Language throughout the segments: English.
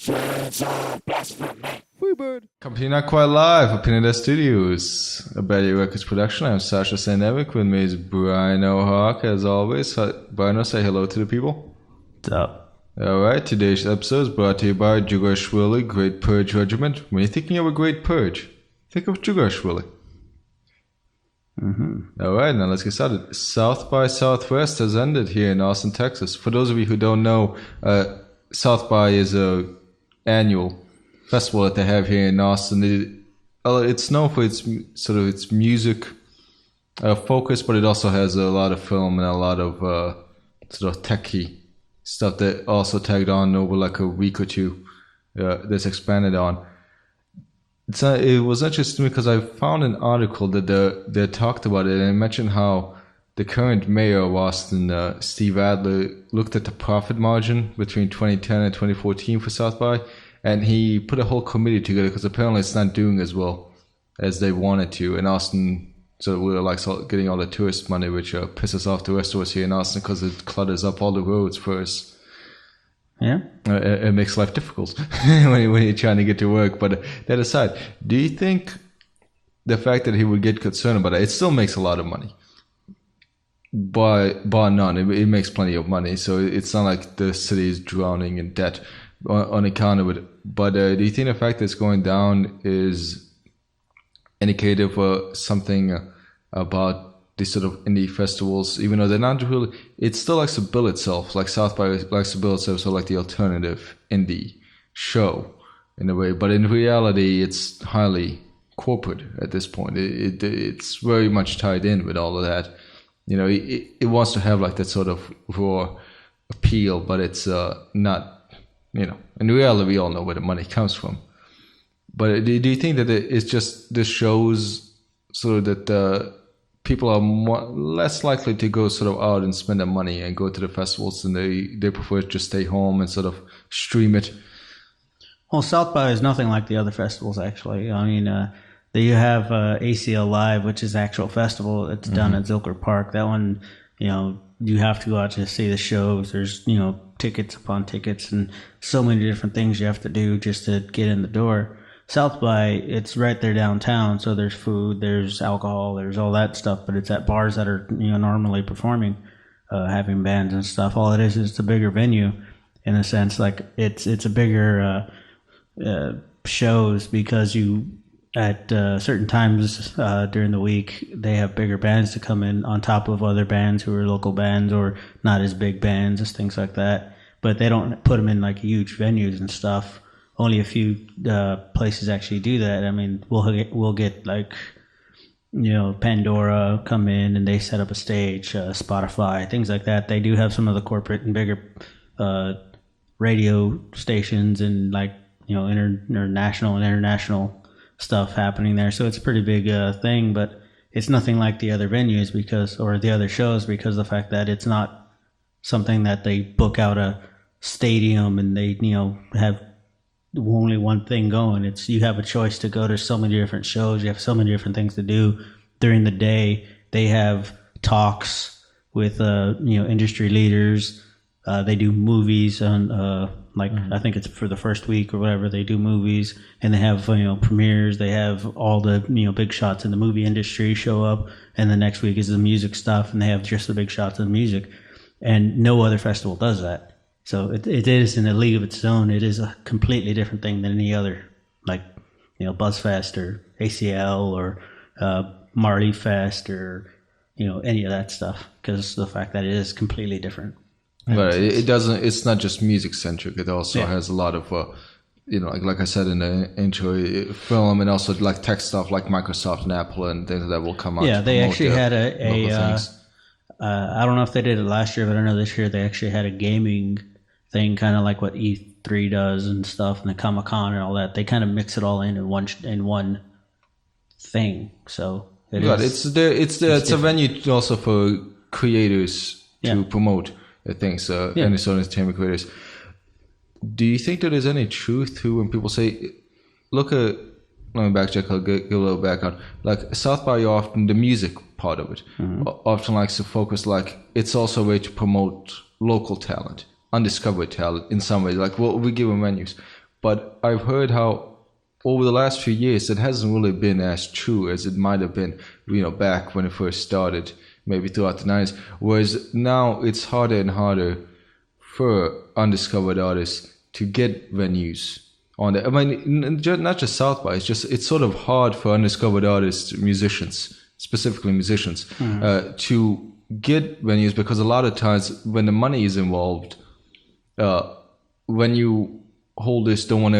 Blasphemy. Freebird. Company Not Quite Live, Opinionated Studios, a Betty Records production. I'm Sascha Saintevic. With me is Briano Hawk, as always. Briano, say hello to the people. What's up? Alright, today's episode is brought to you by Jugashwili, Great Purge Regiment. When you're thinking of a great purge, think of Jugashwili. Alright, now let's get started. South by Southwest has ended here in Austin, Texas. For those of you who don't know, South by is a annual festival that they have here in Austin. It's known for its music focus, but it also has a lot of film and a lot of sort of techie stuff that also tagged on over like a week or two that's expanded on. It was interesting because I found an article that they talked about it, and it mentioned how the current mayor of Austin, Steve Adler, looked at the profit margin between 2010 and 2014 for South by, and he put a whole committee together because apparently it's not doing as well as they wanted to. And Austin, so we're like getting all the tourist money, which pisses off the rest of us here in Austin because it clutters up all the roads for us. Yeah, it makes life difficult when you're trying to get to work. But that aside, do you think the fact that he would get concerned about it still makes a lot of money? Bar none, it makes plenty of money. So it's not like the city is drowning in debt on account of it. But do you think the fact that it's going down is indicative for something about these sort of indie festivals, even though they're not really, it still likes to bill itself, like South by likes to bill itself, so like the alternative indie show in a way, but in reality it's highly corporate at this point. It's very much tied in with all of that. You know, it wants to have like that sort of raw appeal, but it's not, you know, in reality we all know where the money comes from. But do you think that it's just, this shows sort of that people are less likely to go sort of out and spend their money and go to the festivals, and they prefer to just stay home and sort of stream it? Well, South by is nothing like the other festivals, actually. I mean, you have ACL Live, which is the actual festival. It's done at Zilker Park. That one, you know, you have to go out to see the shows. There's, you know, tickets upon tickets and so many different things you have to do just to get in the door. South by, it's right there downtown, so there's food, there's alcohol, there's all that stuff, but it's at bars that are, you know, normally performing, having bands and stuff. All it is it's a bigger venue, in a sense. Like it's a bigger shows, because you at certain times during the week they have bigger bands to come in on top of other bands who are local bands or not as big bands, just things like that. But they don't put them in like huge venues and stuff. Only a few places actually do that. I mean, we'll get like, you know, Pandora come in and they set up a stage, Spotify, things like that. They do have some of the corporate and bigger radio stations and like, you know, national and international stuff happening there. So it's a pretty big thing, but it's nothing like the other venues or the other shows, because of the fact that it's not something that they book out a stadium and they, you know, have only one thing going. It's, you have a choice to go to so many different shows. You have so many different things to do during the day. They have talks with you know, industry leaders. They do movies on I think it's for the first week or whatever. They do movies, and they have, you know, premieres. They have all the, you know, big shots in the movie industry show up, and the next week is the music stuff, and they have just the big shots of the music. And no other festival does that. So it is in a league of its own. It is a completely different thing than any other, like, you know, Buzzfest or ACL or Marley Fest or, you know, any of that stuff, because of the fact that it is completely different. Right. It's not just music centric. It also has a lot of, you know, like I said in the intro, film, and also like tech stuff like Microsoft and Apple and things that will come out. Yeah, they actually had I don't know if they did it last year, but I know this year they actually had a gaming thing, kind of like what E3 does and stuff, and the Comic-Con and all that. They kind of mix it all in one thing. So it's a venue also for creators to promote things, any sort of entertainment creators. Do you think that there's any truth to when people say, look at, let me backtrack, I'll give a little background. Like South by, often the music part of it often likes to focus, like it's also a way to promote local talent, undiscovered talent in some ways. Like, well, we give them venues, but I've heard how over the last few years it hasn't really been as true as it might have been, back when it first started, maybe throughout the 90s. Whereas now it's harder and harder for undiscovered artists to get venues on there. I mean, not just South by, it's sort of hard for undiscovered artists, musicians, specifically musicians, to get venues, because a lot of times when the money is involved, when you holders don't want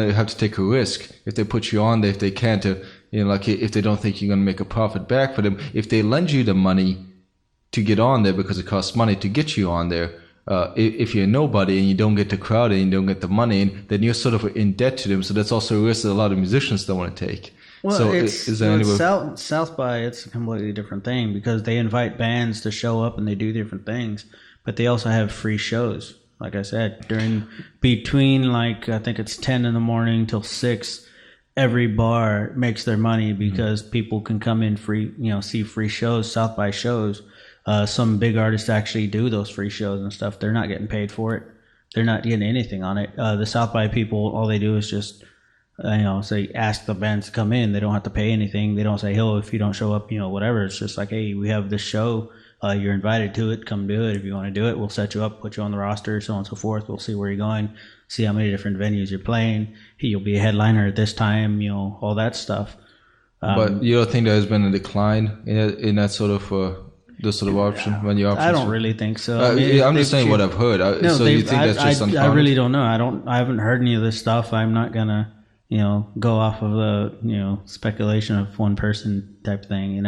to have to take a risk if they put you on there, if they can't, like if they don't think you're going to make a profit back for them, if they lend you the money to get on there because it costs money to get you on there. If you're nobody and you don't get the crowd and you don't get the money in, then you're sort of in debt to them. So that's also a risk that a lot of musicians don't want to take. Well, so South by, it's a completely different thing, because they invite bands to show up and they do different things, but they also have free shows. Like I said, between like, I think it's 10 in the morning till 6, every bar makes their money because people can come in free, see free shows, South by shows. Some big artists actually do those free shows and stuff. They're not getting paid for it. They're not getting anything on it. The South by people, all they do is just, say, ask the bands to come in. They don't have to pay anything. They don't say, "Oh, if you don't show up, whatever." It's just like, "Hey, we have this show. You're invited to it. Come do it. If you want to do it, we'll set you up, put you on the roster, so on and so forth. We'll see where you're going, see how many different venues you're playing. You'll be a headliner at this time, all that stuff." But you don't think there has been a decline in that sort of this sort of option when you options? I don't really think so. I'm just saying what I've heard. So you think that's just unfounded? I really don't know. I haven't heard any of this stuff. I'm not gonna, go off of the, speculation of one person type thing.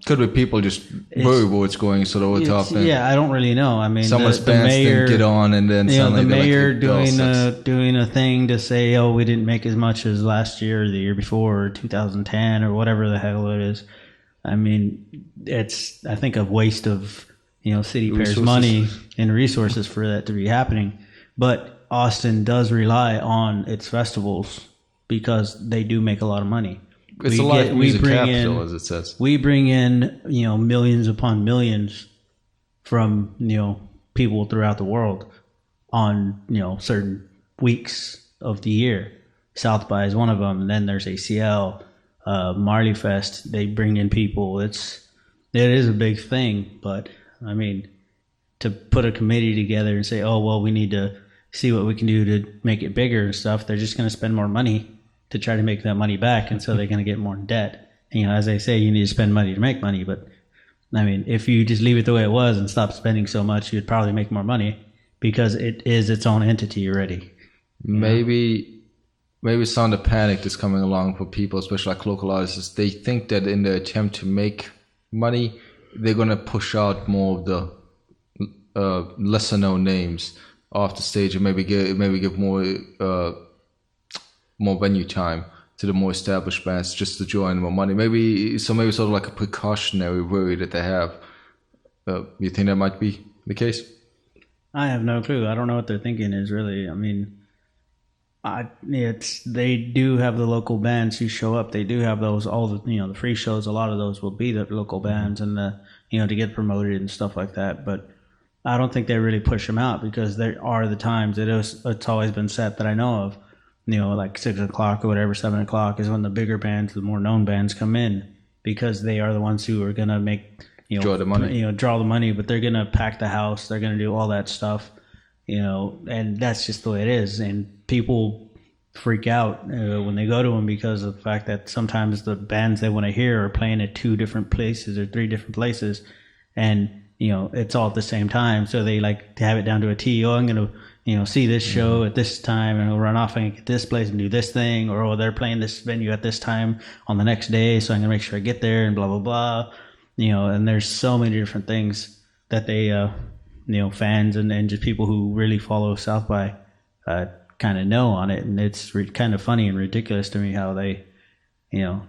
Could be people just worry what's going sort of over top. Yeah, I don't really know. I mean, some bands didn't get on, and then suddenly the mayor like, doing a thing to say, "Oh, we didn't make as much as last year, or the year before, or 2010, or whatever the hell it is." I mean, it's, I think, a waste of, city payers' money and resources for that to be happening. But Austin does rely on its festivals because they do make a lot of money. It's a lot of music capital, as it says. We bring in, millions upon millions from, people throughout the world on, certain weeks of the year. South by is one of them. And then there's ACL. Marley Fest, they bring in people. It is a big thing, but I mean, to put a committee together and say, "Oh, well, we need to see what we can do to make it bigger and stuff," they're just going to spend more money to try to make that money back, and so they're going to get more in debt. And, as they say, you need to spend money to make money, but I mean, if you just leave it the way it was and stop spending so much, you'd probably make more money because it is its own entity already. Maybe Sound of Panic is coming along for people, especially like local artists. They think that in the attempt to make money, they're going to push out more of the lesser known names off the stage, and maybe give more venue time to the more established bands just to draw in more money. Maybe sort of like a precautionary worry that they have. You think that might be the case? I have no clue. I don't know what they're thinking is really. I mean, they do have the local bands who show up. They do have those, all the the free shows. A lot of those will be the local bands and the to get promoted and stuff like that. But I don't think they really push them out because there are the times it's always been set that I know of. Like 6 o'clock or whatever, 7 o'clock is when the bigger bands, the more known bands come in because they are the ones who are gonna make draw the money. But they're gonna pack the house. They're gonna do all that stuff. And that's just the way it is. And people freak out when they go to them because of the fact that sometimes the bands they want to hear are playing at 2 different places or 3 different places, and it's all at the same time. So they like to have it down to a T. Oh, I'm gonna see this show at this time, and I'll run off and get this place and do this thing, or they're playing this venue at this time on the next day, so I'm gonna make sure I get there and blah blah blah. And there's so many different things that they fans and just people who really follow South by kind of know on it, and it's kind of funny and ridiculous to me how they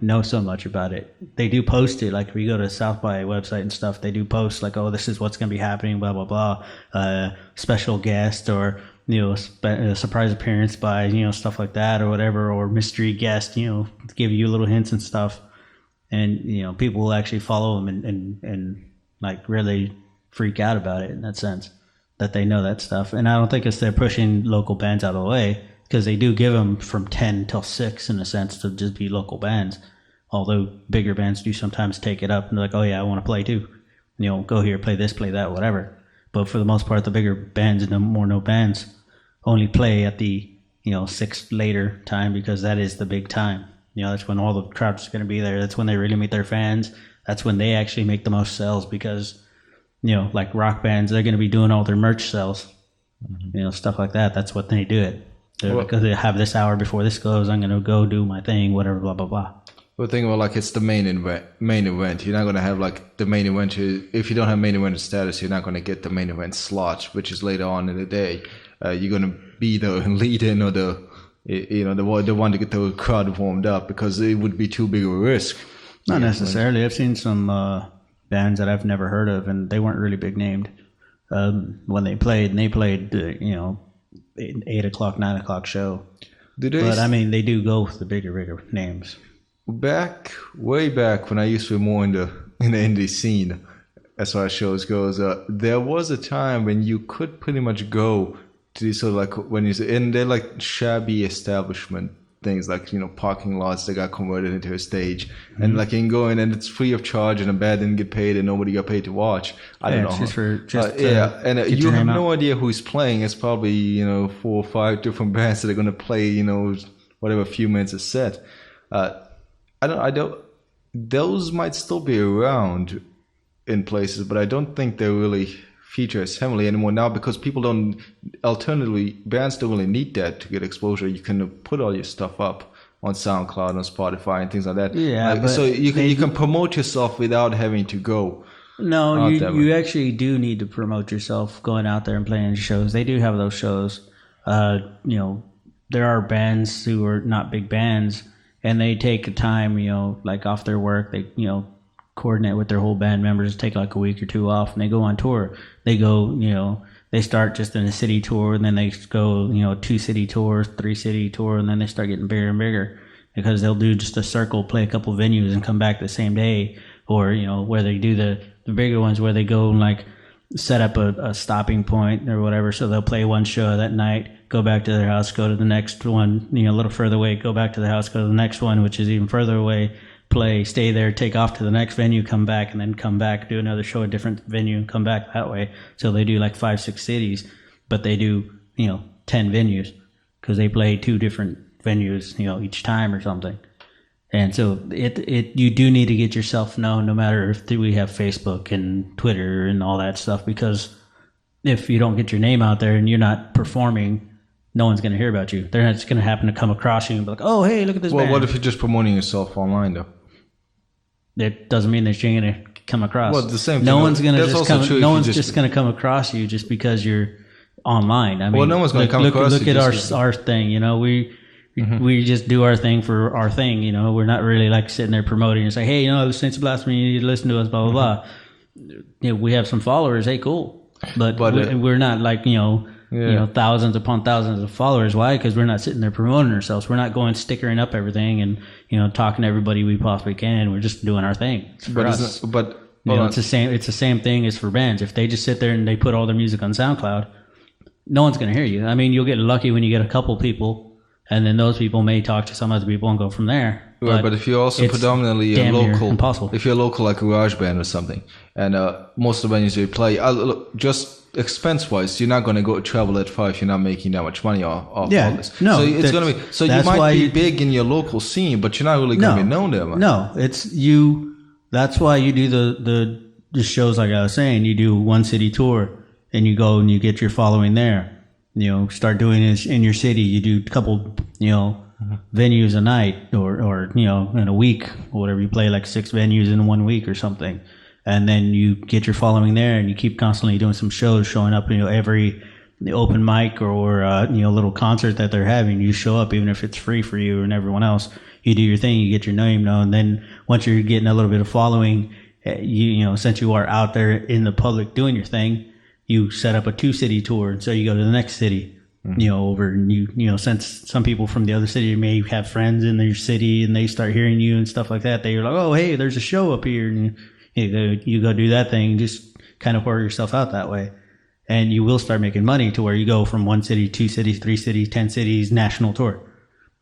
know so much about it. They do post it, like if you go to South by website and stuff, they do post like, "Oh, this is what's going to be happening, blah blah blah, special guest," or a surprise appearance by stuff like that or whatever, or mystery guest, give you little hints and stuff, and people will actually follow them and like really freak out about it in that sense. that they know that stuff. And I don't think it's they're pushing local bands out of the way, because they do give them from 10 till 6 in a sense to just be local bands. Although bigger bands do sometimes take it up and they're like, oh yeah, I want to play too. Go here, play this, play that, whatever. But for the most part, the bigger bands and the more no bands only play at the 6 later time, because that is the big time. That's when all the crowds are going to be there. That's when they really meet their fans. That's when they actually make the most sales, because like rock bands, they're going to be doing all their merch sales, stuff like that. That's what they do it. Because they have this hour before this goes, I'm going to go do my thing, whatever, blah, blah, blah. Well, think about like it's the main event. You're not going to have like the main event. If you don't have main event status, you're not going to get the main event slot, which is later on in the day. You're going to be the lead-in or the one to get the crowd warmed up, because it would be too big of a risk. Not necessarily. I've seen some bands that I've never heard of, and they weren't really big named when they played. And they played, 8 o'clock, 9 o'clock show. But I mean, they do go with the bigger names. Way back when I used to be more in the indie scene, as far as shows goes, there was a time when you could pretty much go to these sort of like, when you say, and they're like shabby establishment things, like parking lots that got converted into a stage, and like you can go in and it's free of charge, and a band didn't get paid and nobody got paid to watch. I don't know. And you have no idea who's playing. It's probably 4 or 5 different bands that are going to play whatever few minutes a set. I don't. Those might still be around in places, but I don't think they really feature as heavily anymore now, because people don't. Alternatively, bands don't really need that to get exposure. You can put all your stuff up on SoundCloud, on Spotify, and things like that. Yeah, so you can promote yourself without having to go. No, you actually do need to promote yourself going out there and playing shows. They do have those shows. There are bands who are not big bands, and they take time, like off their work. They, coordinate with their whole band members, take like a week or 2 off, and they go on tour. They go, they start just in a city tour, and then they go, 2 city tours, 3 city tour, and then they start getting bigger and bigger, because they'll do just a circle, play a couple venues, and come back the same day. Or, where they do the bigger ones where they go and like set up a stopping point or whatever. So they'll play one show that night, go back to their house, go to the next one, a little further away, go back to their house, go to the next one, which is even further away, play, stay there, take off to the next venue, come back, and then come back, do another show at a different venue, and come back that way. So they do like 5-6 cities, but they do 10 venues, because they play 2 different venues each time or something. And so you do need to get yourself known, no matter if we have Facebook and Twitter and all that stuff, because if you don't get your name out there and you're not performing, no one's going to hear about you. They're not just going to happen to come across you and be like, oh, hey, look at this band. Well, what if you're just promoting yourself online, though? That doesn't mean that you're going to come across. Well, the same thing. No one's going to just come. No one's just going to come across you just because you're online. I mean, no one's going to come across you. Look at our thing. We just do our thing for our thing. We're not really like sitting there promoting and say, hey, listen to Blasphemy, you need to listen to us, blah blah blah. We have some followers. Hey, cool. But we're not like thousands upon thousands of followers. Why? Because we're not sitting there promoting ourselves. We're not going stickering up everything and talking to everybody we possibly can. We're just doing our thing. It's the same thing as for bands. If they just sit there and they put all their music on SoundCloud, no one's going to hear you. I mean, you'll get lucky when you get a couple people, and then those people may talk to some other people and go from there. Right, but if you're also predominantly a local, impossible. If you're local like a garage band or something, and most of the venues you play, just expense-wise, you're not going to go travel that far if you're not making that much money off all this. No, so it's going to be. So you might be big in your local scene, but you're not really going to be known there. Man. No, it's you. That's why you do the shows like I was saying. You do 1 city tour, and you go and you get your following there. Start doing it in your city. You do a couple, venues a night, or in a week, or whatever. You play like 6 venues in 1 week or something. And then you get your following there, and you keep constantly doing some shows, showing up, every open mic or little concert that they're having. You show up, even if it's free for you and everyone else. You do your thing, you get your name known. Then once you're getting a little bit of following, since you are out there in the public doing your thing, you set up a 2 city tour. And so you go to the next city, over, and since some people from the other city may have friends in their city and they start hearing you and stuff like that, they're like, oh, hey, there's a show up here. And you go do that thing, just kind of pour yourself out that way. and you will start making money to where you go from 1 city, 2 cities, 3 cities, 10 cities, national tour.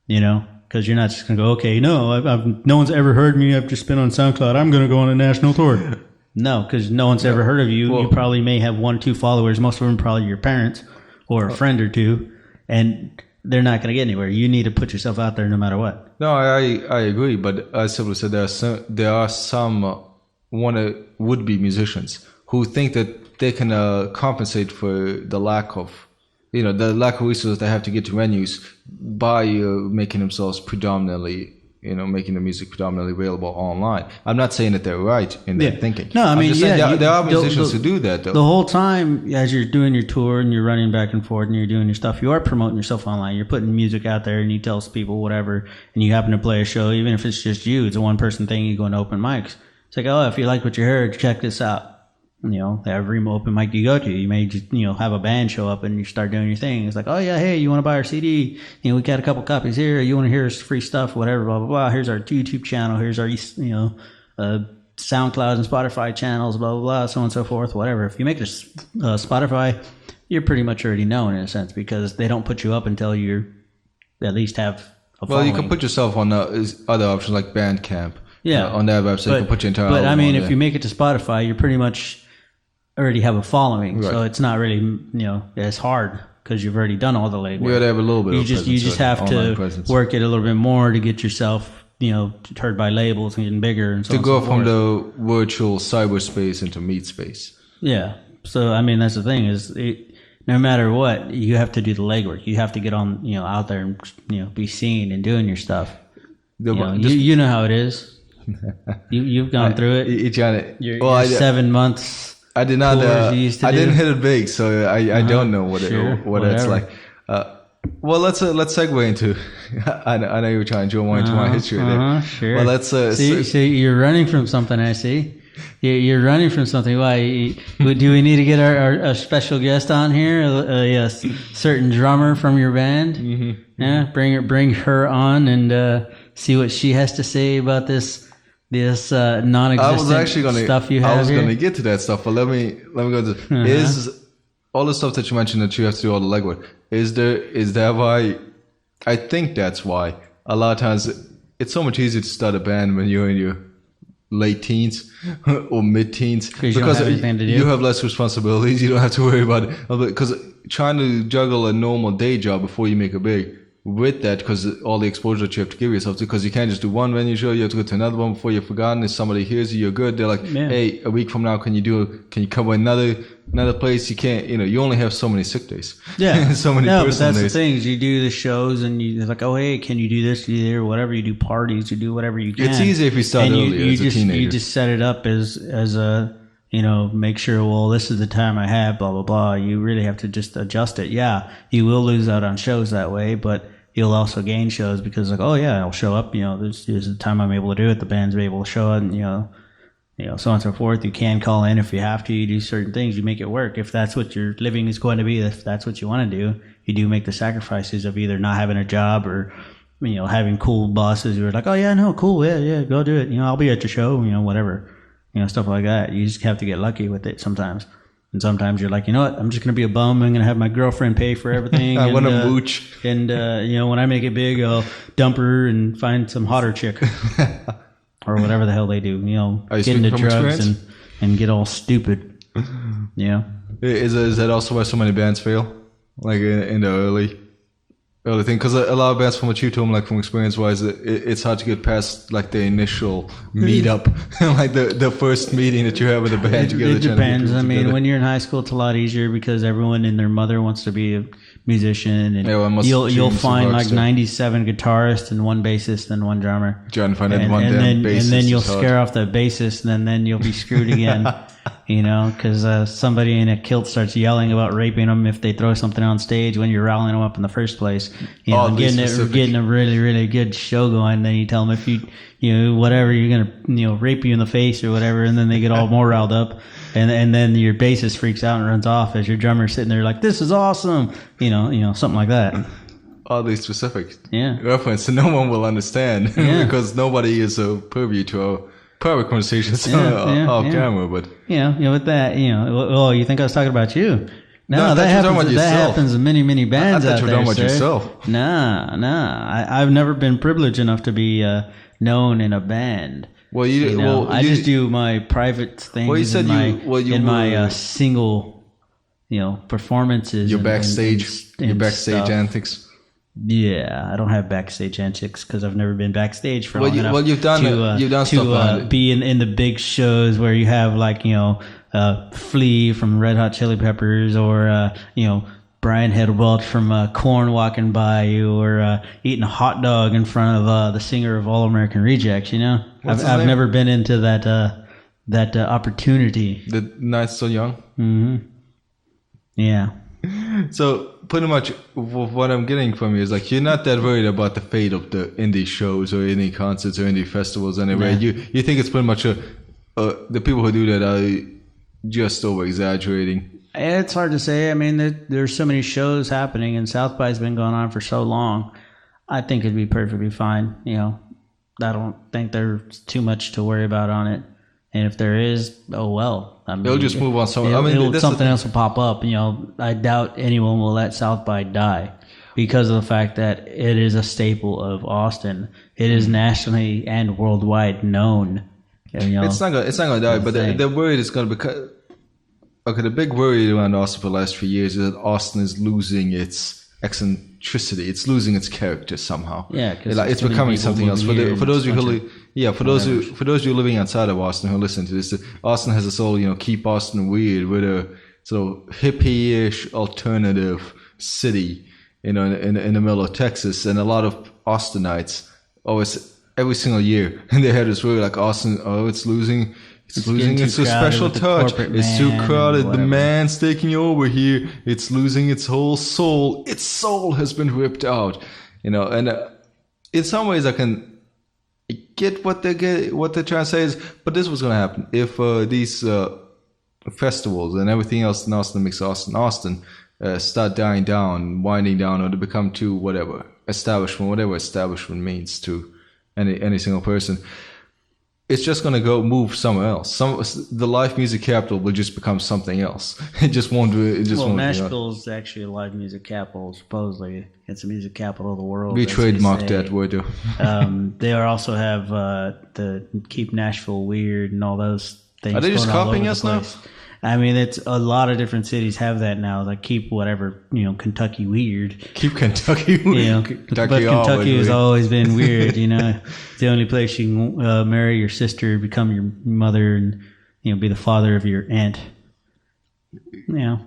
Because you're not just going to go, okay, no, no one's ever heard me. I've just been on SoundCloud. I'm going to go on a national tour. No, because no one's ever heard of you. Well, you probably may have 1, 2 followers. Most of them probably your parents or a friend or two, and they're not going to get anywhere. You need to put yourself out there no matter what. No, I agree, but as simply said, there are some would-be musicians who think that they can compensate for the lack of resources they have to get to venues by making themselves predominantly, making the music predominantly available online. I'm not saying that they're right in their thinking. No, I mean, there are musicians who do that, though. The whole time, as you're doing your tour and you're running back and forth and you're doing your stuff, you are promoting yourself online. You're putting music out there and you tell people whatever, and you happen to play a show, even if it's just you, it's a one-person thing, you go into open mics. It's like, oh, if you like what you heard, check this out. Every open mic you go to, you may just, have a band show up and you start doing your thing. It's like, oh yeah, hey, you want to buy our CD? We got a couple copies here. You want to hear us free stuff, whatever, blah, blah, blah. Here's our YouTube channel. Here's our, SoundCloud and Spotify channels, blah, blah, blah, so on and so forth, whatever. If you make it Spotify, you're pretty much already known in a sense because they don't put you up until you at least have a following. Well, you can put yourself on other options like Bandcamp. Yeah. On that website, you can put your entire album. But I mean, if you make it to Spotify, you're pretty much already have a following, right. So it's not really as hard because you've already done all the legwork. You gotta have a little bit. You just have to work it a little bit more to get yourself heard by labels and getting bigger and so to go from the virtual cyberspace into meat space. Yeah. So I mean, that's the thing is no matter what, you have to do the legwork. You have to get on out there and be seen and doing your stuff. You know how it is. You've gone through it. You're 7 months. I did not. I didn't hit it big, so I don't know what it's like. Well, let's segue into. I know you were trying to go into my history there. Sure. Well, let's see. You're running from something. I see. You're running from something. Why? Do we need to get our special guest on here? Yes, certain drummer from your band. Mm-hmm. Yeah, bring her on and see what she has to say about this non-existent stuff you have. I was going to get to that stuff, but let me go to is all the stuff that you mentioned that you have to do all the legwork. Is that why? I think that's why a lot of times it's so much easier to start a band when you're in your late teens or mid-teens because you have less responsibilities. You don't have to worry about it because trying to juggle a normal day job before you make it big. With that, because all the exposure that you have to give yourself to, because you can't just do one venue show, you have to go to another one before you're forgotten. If somebody hears you, you're good. They're like, hey, a week from now, can you cover another place? You can't, you only have so many sick days. Yeah. So many personal days. But that's the thing is you do the shows and you're like, oh, hey, can you do this, do that, or whatever. You do parties, you do whatever you can. It's easy if you start earlier as a teenager. You just set it up as a, make sure, well, this is the time I have, blah, blah, blah. You really have to just adjust it. Yeah, you will lose out on shows that way, but you'll also gain shows because like, oh yeah, I'll show up, this is the time I'm able to do it. The band's able to show it and, so on and so forth. You can call in if you have to. You do certain things. You make it work. If that's what your living is going to be, if that's what you want to do, you do make the sacrifices of either not having a job or, having cool bosses who are like, oh yeah, no, cool. Yeah, go do it. I'll be at your show, whatever, stuff like that. You just have to get lucky with it sometimes. And sometimes you're like, you know what? I'm just going to be a bum. I'm going to have my girlfriend pay for everything. I want to mooch. And, when I make it big, I'll dump her and find some hotter chick. Or whatever the hell they do. Get into drugs and get all stupid. Yeah. Is that also why so many bands fail? Like in the early thing? Because a lot of bands, from what you told me, like from experience-wise, it's hard to get past like the initial meetup, like the first meeting that you have with a band together. It depends. I mean, when you're in high school, it's a lot easier because everyone and their mother wants to be a musician, and you'll find like 97 guitarists and one bassist and one drummer. Trying to find that one damn bassist. And then you'll scare off the bassist, and then you'll be screwed again. Because somebody in a kilt starts yelling about raping them if they throw something on stage when you're riling them up in the first place. Getting a really, really good show going. Then you tell them if whatever, you're gonna rape you in the face or whatever, and then they get all more riled up, and then your bassist freaks out and runs off as your drummer's sitting there like, this is awesome, something like that. Oddly specific reference, so no one will understand because nobody is a privy to our private conversations off camera. But with that, well, you think I was talking about you? No, that happens. That happens in many bands I out thought there. you were talking about sir. yourself. Nah. I've never been privileged enough to be known in a band. Well, I just do my private things. Well, you said in my single, performances. Your backstage, your backstage stuff. antics. Yeah, I don't have backstage antics because I've never been backstage for long enough. Well, you've done stuff to be in the big shows where you have Flea from Red Hot Chili Peppers, or Brian Head Welch from Korn walking by you, or eating a hot dog in front of the singer of All American Rejects. I've never been into that opportunity. The night's so young. Mm-hmm. Yeah. So pretty much what I'm getting from you is like you're not that worried about the fate of the indie shows or any concerts or indie festivals anyway. Nah. You think it's pretty much the people who do that are just over exaggerating. It's hard to say. I mean, there's so many shows happening, and South by's been going on for so long. I think it'd be perfectly fine. I don't think there's too much to worry about on it. And if there is, oh well. I mean, it'll just move on. Something else will pop up. I doubt anyone will let South by die because of the fact that it is a staple of Austin. It is nationally and worldwide known. It's not gonna die. But the worry is gonna become. Okay, the big worry around Austin for the last few years is that Austin is losing its eccentricity. It's losing its character somehow. Yeah, because it's becoming something else. For those of you living outside of Austin who listen to this, Austin has this whole keep Austin weird with a sort of hippie-ish alternative city, in the middle of Texas, and a lot of Austinites always every single year, and they had this worry like Austin, it's losing its special touch. It's too crowded. The man's taking over here. It's losing its whole soul. Its soul has been ripped out. And in some ways, I can get what they're trying to say is. But this was going to happen if these festivals and everything else in Austin makes Austin start dying down, winding down, or to become too whatever establishment means to any single person. It's just going to move somewhere else. The live music capital will just become something else. It just won't do it. Nashville's actually a live music capital, supposedly. It's the music capital of the world. We trademarked that word. They also have the Keep Nashville Weird and all those things. Are they just copying us now? I mean, it's a lot of different cities have that now. Like keep whatever, Kentucky weird. Keep Kentucky weird. Kentucky has always been weird. It's the only place you can marry your sister, become your mother, and be the father of your aunt.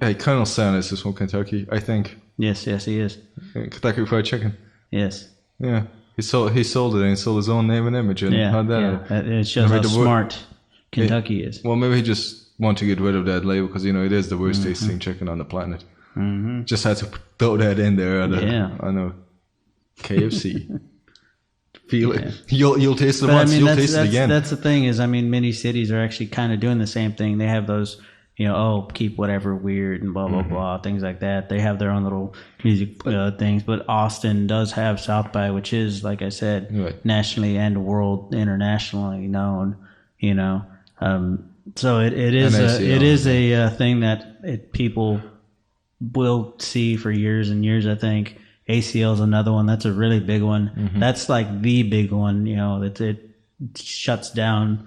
Hey, Colonel Sanders is from Kentucky, I think. Yes, he is. Kentucky Fried Chicken. Yes. Yeah, he sold it and he sold his own name and image. And it shows how smart Kentucky is. Well, maybe he just want to get rid of that label because it is the worst tasting chicken on the planet. Mm-hmm. Just had to throw that in there. I know. KFC. Feel it. You'll taste it once. You'll taste it again. That's the thing is, many cities are actually kind of doing the same thing. They have those, keep whatever weird and blah blah blah, things like that. They have their own little music things. But Austin does have South by, which is, like I said, nationally and internationally known. So it is a thing that people will see for years and years. I think ACL is another one. That's a really big one. Mm-hmm. That's like the big one. It shuts down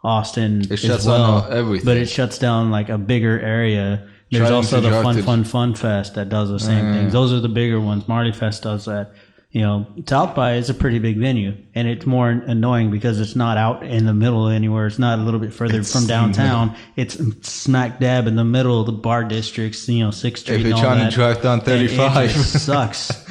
Austin. It shuts down everything, but it shuts down like a bigger area. There's also the Fun Fest that does the same things. Those are the bigger ones. Marley Fest does that. South by is a pretty big venue, and it's more annoying because it's not out in the middle anywhere. It's not a little bit further from downtown. It's smack dab in the middle of the bar districts, 6th Street. If you're trying to drive down 35, it just sucks.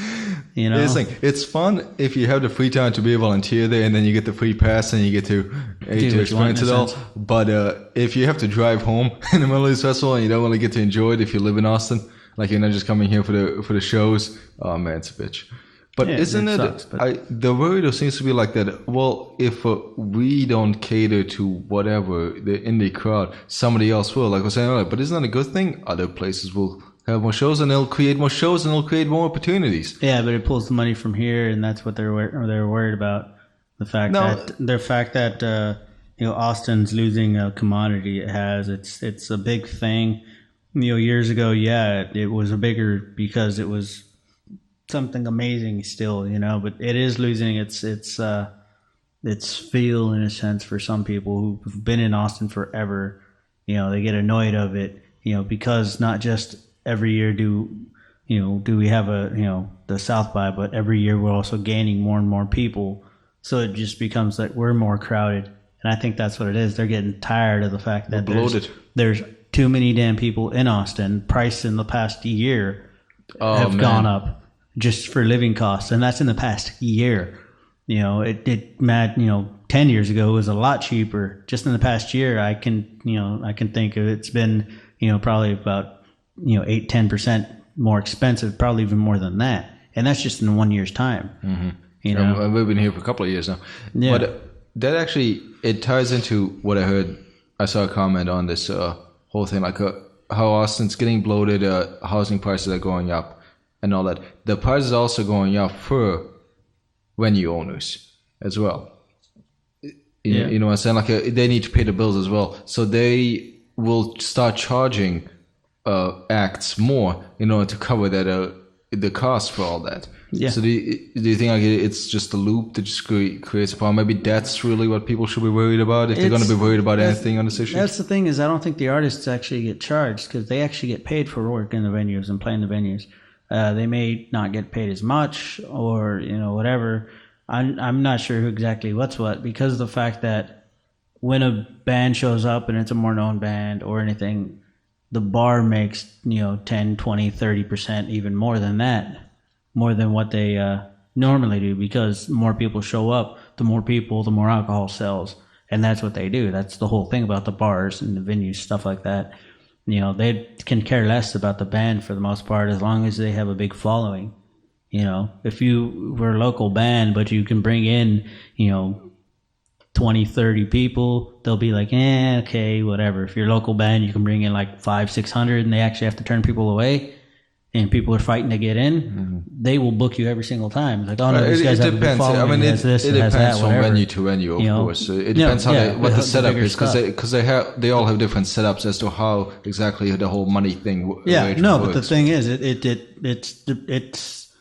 It's fun if you have the free time to be a volunteer there, and then you get the free pass and you get to experience it all. But if you have to drive home in the middle of this festival and you don't really get to enjoy it if you live in Austin, like you're not just coming here for the shows, oh man, it's a bitch. But isn't it? The worry though seems to be like that. Well, if we don't cater to whatever the indie crowd, somebody else will. Like I was saying earlier. But isn't that a good thing? Other places will have more shows, and they'll create more shows, and they'll create more opportunities. Yeah, but it pulls the money from here, and that's what they're worried about. The fact that Austin's losing a commodity it has. It's a big thing. years ago, it was a bigger because it was something amazing still, but it is losing its feel in a sense for some people who've been in Austin forever. They get annoyed of it, because not just every year do we have the South by, but every year we're also gaining more and more people. So it just becomes like we're more crowded. And I think that's what it is. They're getting tired of the fact that there's too many damn people in Austin. Price in the past year have gone up just for living costs. And that's in the past year. 10 years ago it was a lot cheaper. Just in the past year, I can think of it's been, probably about, 8-10% more expensive, probably even more than that. And that's just in 1 year's time. Mm-hmm. We've been here for a couple of years now. Yeah. But that actually, it ties into what I heard. I saw a comment on this whole thing, like how Austin's getting bloated, housing prices are going up and all that. The prices are also going up for venue owners as well. You know what I'm saying? Like they need to pay the bills as well. So they will start charging acts more in order to cover that the cost for all that. Yeah. So do you think like it's just a loop that just creates a problem? Maybe that's really what people should be worried about if they're going to be worried about anything on this issue? That's the thing is I don't think the artists actually get charged because they actually get paid for work in the venues and playing the venues. They may not get paid as much or, whatever. I'm not sure exactly what's what because of the fact that when a band shows up and it's a more known band or anything, the bar makes, 10, 20, 30%, even more than that, more than what they normally do because more people show up, the more people, the more alcohol sells. And that's what they do. That's the whole thing about the bars and the venues, stuff like that. They can care less about the band for the most part as long as they have a big following. If you were a local band, but you can bring in, 20, 30 people, they'll be like, okay, whatever. If you're a local band, you can bring in like 500, 600 and they actually have to turn people away and people are fighting to get in. Mm-hmm. They will book you every single time. Like, oh no, these guys have a big following. It depends from venue to venue, of course. It depends what the setup is because they all have different setups as to how exactly the whole money thing works. But the thing is, it's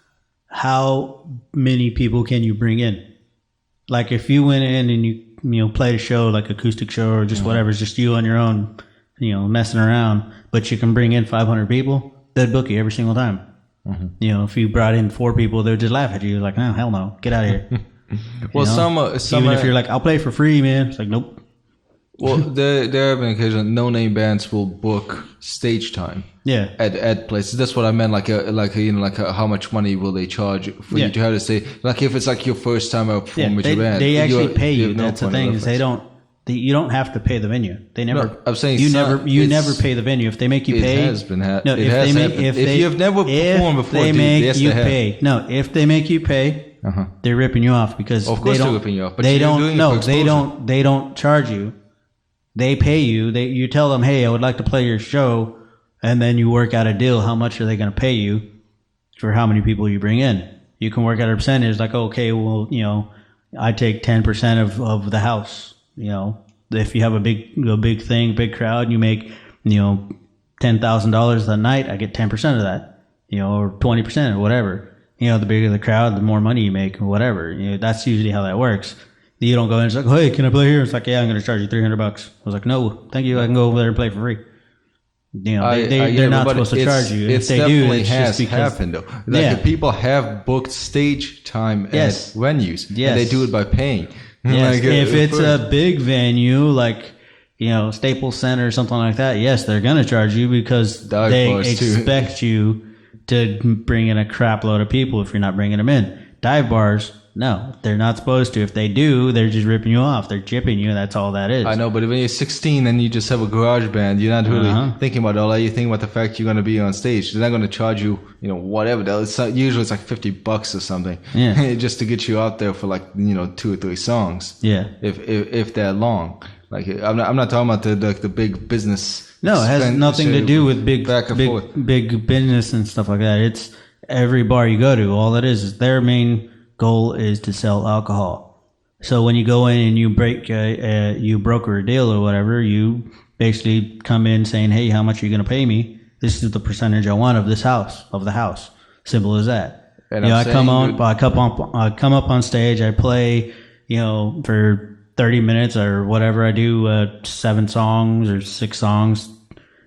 how many people can you bring in? Like if you went in and you played a show like acoustic show or just whatever, it's just you on your own, messing around, but you can bring in 500 people, they'd book you every single time. Mm-hmm. If you brought in 4 people, they'd just laugh at you like, no, hell no, get out of here. Well, some even if you're like, I'll play for free, man. It's like, nope. Well, there have been occasions no-name bands will book stage time. Yeah. At places. That's what I meant. How much money will they charge for you to have to say? Like if it's like your first time out performing with your band, they actually pay you. That's the thing is you don't have to pay the venue. They never. No, I'm saying you never pay the venue if they make you pay. It has been happened. If you've never performed before, they make you pay. No, if they make you pay, they're ripping you off because of course they're ripping you off. But they don't. No, they don't. They don't charge you. They pay you. You tell them, hey, I would like to play your show, and then you work out a deal. How much are they going to pay you for how many people you bring in? You can work out a percentage like, okay, well, I take 10% of the house. If you have a big thing, big crowd, and you make, $10,000 a night, I get 10% of that, or 20% or whatever. The bigger the crowd, the more money you make or whatever. That's usually how that works. You don't go in and it's like, hey, can I play here? It's like, yeah, I'm going to charge you $300. I was like, no, thank you. I can go over there and play for free. They're not supposed to charge you. If they do, it's just because happened though. Like people have booked stage time at venues. Yes. And they do it by paying. Yes. If it's a big venue like Staples Center or something like that, yes, they're going to charge you because they expect you to bring in a crap load of people if you're not bringing them in. Dive bars, no, they're not supposed to. If they do, they're just ripping you off. They're chipping you. That's all that is. I know, but when you're 16 and you just have a garage band, you're not really thinking about all that. You're thinking about the fact you're going to be on stage. They're not going to charge you, whatever. Usually it's like $50 or something, just to get you out there for like 2 or 3 songs. Yeah, if they're long. Like I'm not talking about the big business. No, it has nothing to do with big business and stuff like that. It's every bar you go to. All it is their main goal is to sell alcohol. So when you go in and you broker a deal or whatever, you basically come in saying, hey, how much are you going to pay me? this is the percentage I want of this house, of the house. Simple as that. And you know, I'm I come up on stage, I play, you know, for 30 minutes or whatever. I do 7 songs or 6 songs,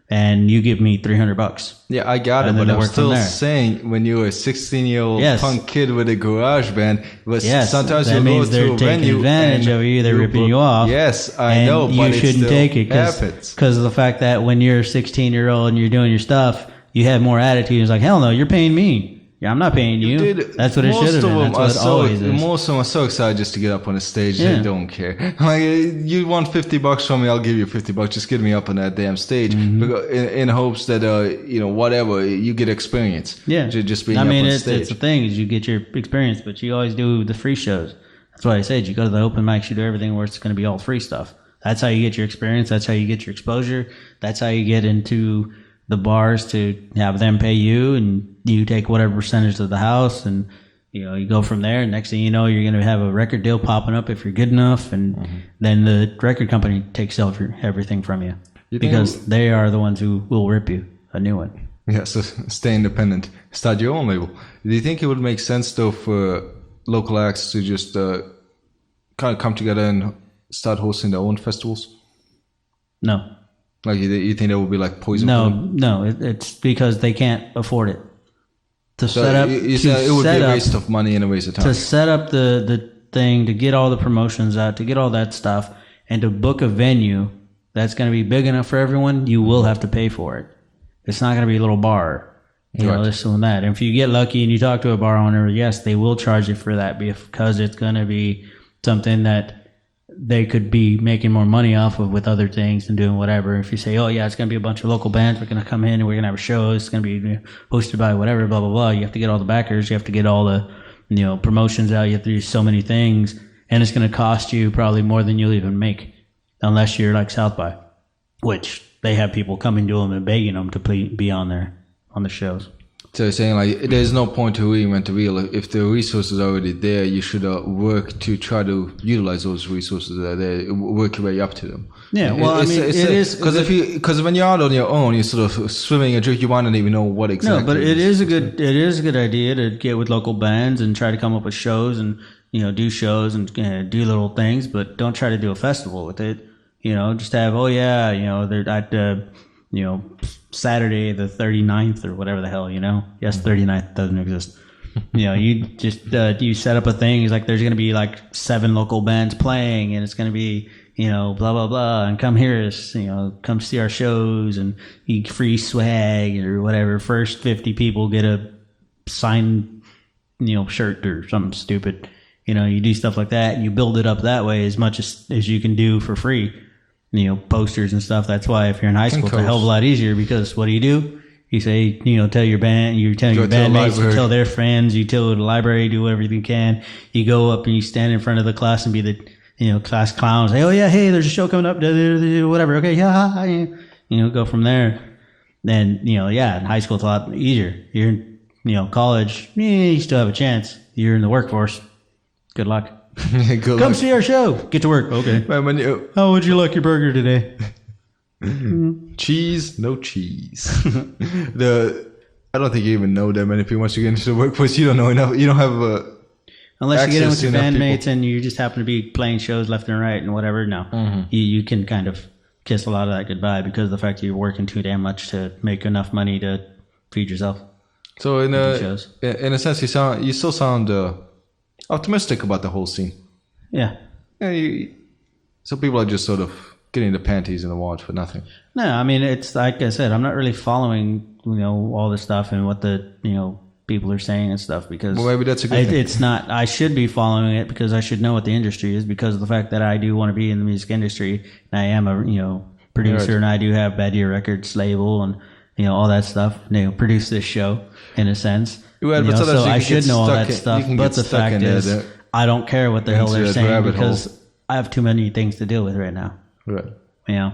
and you give me $300. Yeah, I got it, but I'm still saying when you're a 16-year-old punk kid with a garage band, sometimes that you means go to they're a taking venue advantage of you. They're ripping you off. Yes, I know, but you shouldn't take it because of the fact that when you're a 16-year-old and you're doing your stuff, you have more attitude. It's like, hell no, you're paying me. Yeah, I'm not paying you. That's what it should have been. That's what it always is. Most of them are so excited just to get up on the stage. Yeah. They don't care. Like, you want $50 from me, I'll give you $50. Just get me up on that damn stage, because in hopes that you know, whatever, you get experience. Yeah, just being up on stage. It's the thing is you get your experience, but you always do the free shows. That's why I said you go to the open mics, you do everything where it's going to be all free stuff. That's how you get your experience. That's how you get your exposure. That's how you get into the bars to have them pay you, and you take whatever percentage of the house, and you know, you go from there. Next thing you know, you're going to have a record deal popping up if you're good enough, and then the record company takes everything from you because they are the ones who will rip you a new one. Yeah, so stay independent. Start your own label. Do you think it would make sense though for local acts to just kind of come together and start hosting their own festivals? No. Like, you think that would be like poison? No, it's because they can't afford it. It would be a waste of money and a waste of time. To set up the thing, to get all the promotions out, to get all that stuff, and to book a venue that's going to be big enough for everyone, you will have to pay for it. It's not going to be a little bar, you know, this and that. And if you get lucky and you talk to a bar owner, yes, they will charge you for that because it's going to be something that they could be making more money off of with other things and doing whatever. If you say, oh yeah, it's going to be a bunch of local bands, we're going to come in and we're going to have a show, it's going to be hosted by whatever, blah, blah, blah. You have to get all the backers, you have to get all the, you know, promotions out, you have to do so many things, and it's going to cost you probably more than you'll even make unless you're like South by, which they have people coming to them and begging them to be on there on the shows. So you're saying like there's no point to reinvent the wheel. If the resources are already there, you should work to try to utilize those resources that are there, work your way up to them. Yeah, well, it is because when you're out on your own, you're sort of swimming a drink. You might not even know what exactly. No, but it is a good idea to get with local bands and try to come up with shows and, you know, do shows and do little things, but don't try to do a festival with it. You know, just have you know, Saturday the 39th or whatever the hell, you know. Yes, 39th doesn't exist. You know, you just you set up a thing. It's like there's going to be like 7 local bands playing, and it's going to be, you know, blah blah blah, and come hear us, you know, come see our shows, and you free swag or whatever. First 50 people get a signed, you know, shirt or something stupid. You know, you do stuff like that. You build it up that way as much as you can do for free. You know, posters and stuff. That's why if you're in high school, it's a hell of a lot easier, because what do? You say, you know, tell your band, you're telling your bandmates, you tell their friends, you tell the library, do whatever you can. You go up and you stand in front of the class and be the, you know, class clown. Say, oh yeah, hey, there's a show coming up, whatever. Okay, yeah, you know, go from there. Then, you know, yeah, in high school it's a lot easier. You're in, you know, college, you still have a chance. You're in the workforce. Good luck. Come see our show. Get to work. Okay. How would you like your burger today? Cheese, no cheese. I don't think you even know that many people. Once you get into the workforce, you don't know enough. You don't have unless you get in with your bandmates and you just happen to be playing shows left and right and whatever. No, you can kind of kiss a lot of that goodbye because of the fact that you're working too damn much to make enough money to feed yourself. So in a sense, you still sound optimistic about the whole scene. Yeah. So people are just sort of getting the panties in the water for nothing. No, I mean, it's like I said, I'm not really following, you know, all this stuff and what the, you know, people are saying and stuff, because well, maybe that's a good thing. It's not, I should be following it because I should know what the industry is, because of the fact that I do want to be in the music industry, and I am a, you know, producer, and I do have Bad Year Records label and, you know, all that stuff. You know, produce this show in a sense. Well, but so I should know all that stuff. But the fact is, I don't care what the hell they're saying because I have too many things to deal with right now. Right. You know,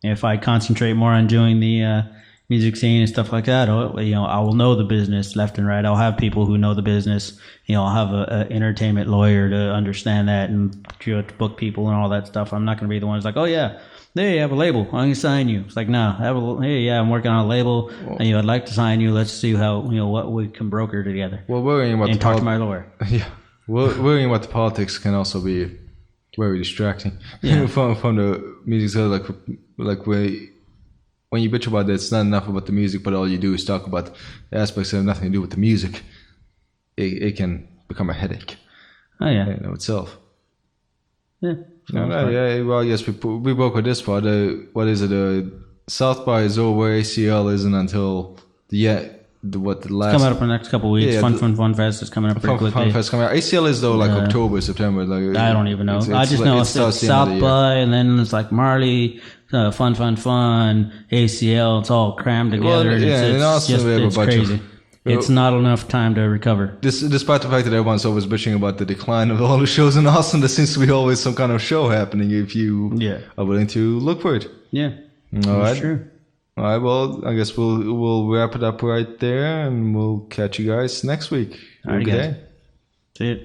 if I concentrate more on doing the music scene and stuff like that, you know, I will know the business left and right. I'll have people who know the business. You know, I'll have an entertainment lawyer to understand that and to book people and all that stuff. I'm not going to be the one who's like, oh yeah, Hey, I have a label. Why don't you sign you? It's like, no, I'm working on a label. And, I'd like to sign you. Let's see how, what we can broker together. Well, worrying about and talk to my lawyer. Yeah. Worrying about the politics can also be very distracting from the music. So like when you bitch about it, it's not enough about the music, but all you do is talk about the aspects that have nothing to do with the music. It can become a headache. Oh, yeah. In itself. Yeah. Well, I guess we broke with this part. What is it? South by is over. ACL isn't until the last. Coming up in the next couple of weeks. Yeah, Fun Fest is coming up pretty quickly. Fun Fest coming out. ACL is though like October, September. Like, I don't even know. I just know it's South by, and then it's like Marley, Fun, ACL. It's all crammed together. Well, it's crazy. It's not enough time to recover. Despite the fact that everyone's always bitching about the decline of all the shows in Austin, there seems to be always some kind of show happening if you are willing to look for it. Yeah. All right. True. All right. Well, I guess we'll wrap it up right there, and we'll catch you guys next week. All right, guys. See you.